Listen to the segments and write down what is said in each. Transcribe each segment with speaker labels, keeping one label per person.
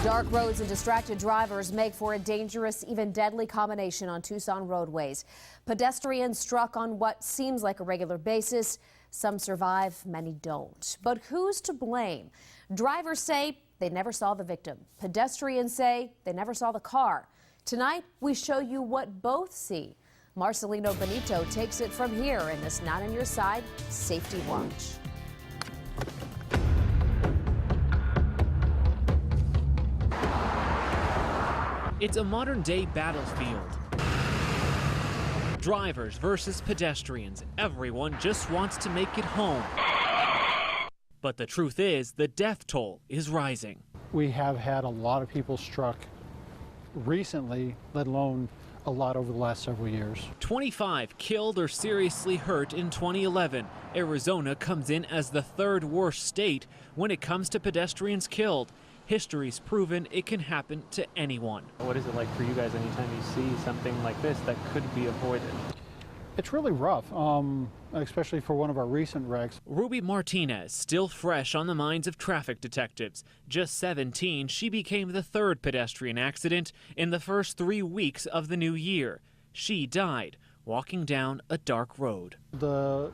Speaker 1: Dark roads and distracted drivers make for a dangerous, even deadly combination on Tucson roadways. Pedestrians struck on what seems like a regular basis. Some survive, many don't. But who's to blame? Drivers say they never saw the victim. Pedestrians say they never saw the car. Tonight, we show you what both see. Marcelino Benito takes it from here in this Not on Your Side Safety Watch.
Speaker 2: It's a modern-day battlefield. Drivers versus pedestrians. Everyone just wants to make it home. But the truth is, the death toll is rising.
Speaker 3: We have had a lot of people struck recently, let alone a lot over the last several years. 25
Speaker 2: killed or seriously hurt in 2011. Arizona comes in as the third worst state when it comes to pedestrians killed. History's proven it can happen to anyone.
Speaker 4: What is it like for you guys anytime you see something like this that could be avoided?
Speaker 3: It's really rough, especially for one of our recent wrecks.
Speaker 2: Ruby Martinez, still fresh on the minds of traffic detectives. Just 17, she became the third pedestrian accident in the first 3 weeks of the new year. She died walking down a dark road.
Speaker 3: The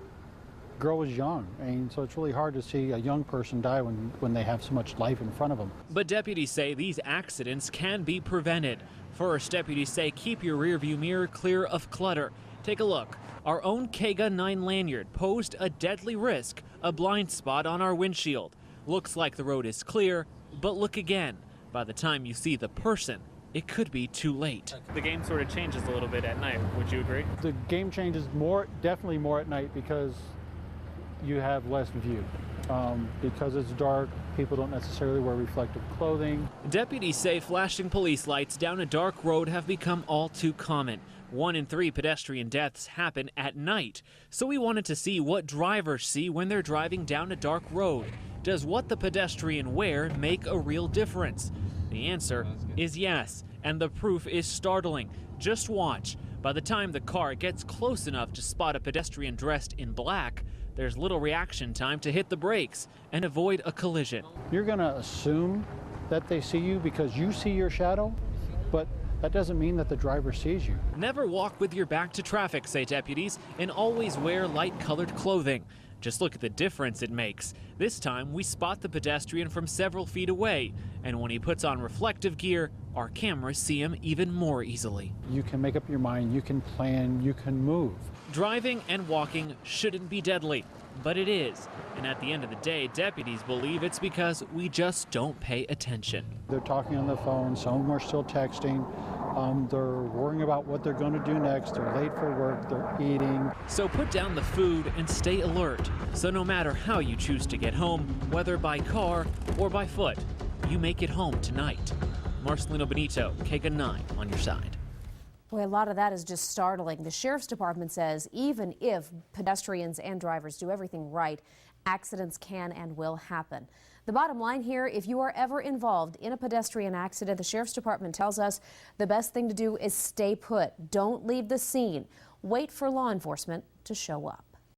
Speaker 3: girl was young, and so it's really hard to see a young person die when they have so much life in front of them.
Speaker 2: But deputies say these accidents can be prevented. First, deputies say keep your rearview mirror clear of clutter. Take a look. Our own KGUN-9 lanyard posed a deadly risk, a blind spot on our windshield. Looks like the road is clear, but look again. By the time you see the person, it could be too late.
Speaker 4: The game sort of changes a little bit at night. Would you agree?
Speaker 3: The game changes definitely more at night because you have less view. Because it's dark, people don't necessarily wear reflective clothing.
Speaker 2: Deputies say flashing police lights down a dark road have become all too common. 1 in 3 pedestrian deaths happen at night. So we wanted to see what drivers see when they're driving down a dark road. Does what the pedestrian wear make a real difference? The answer is yes, and the proof is startling. Just watch. By the time the car gets close enough to spot a pedestrian dressed in black, there's little reaction time to hit the brakes and avoid a collision.
Speaker 3: You're going to assume that they see you because you see your shadow, but that doesn't mean that the driver sees you.
Speaker 2: Never walk with your back to traffic, say deputies, and always wear light-colored clothing. Just look at the difference it makes. This time, we spot the pedestrian from several feet away, and when he puts on reflective gear, our cameras see him even more easily.
Speaker 3: You can make up your mind, you can plan, you can move.
Speaker 2: Driving and walking shouldn't be deadly, but it is. And at the end of the day, deputies believe it's because we just don't pay attention.
Speaker 3: They're talking on the phone, some are still texting, they're worrying about what they're going to do next, they're late for work, they're eating.
Speaker 2: So put down the food and stay alert. So no matter how you choose to get home, whether by car or by foot, you make it home tonight. Marcelino Benito, KGUN-9 on your side.
Speaker 1: Boy, a lot of that is just startling. The Sheriff's Department says even if pedestrians and drivers do everything right, accidents can and will happen. The bottom line here, if you are ever involved in a pedestrian accident, the Sheriff's Department tells us the best thing to do is stay put. Don't leave the scene. Wait for law enforcement to show up.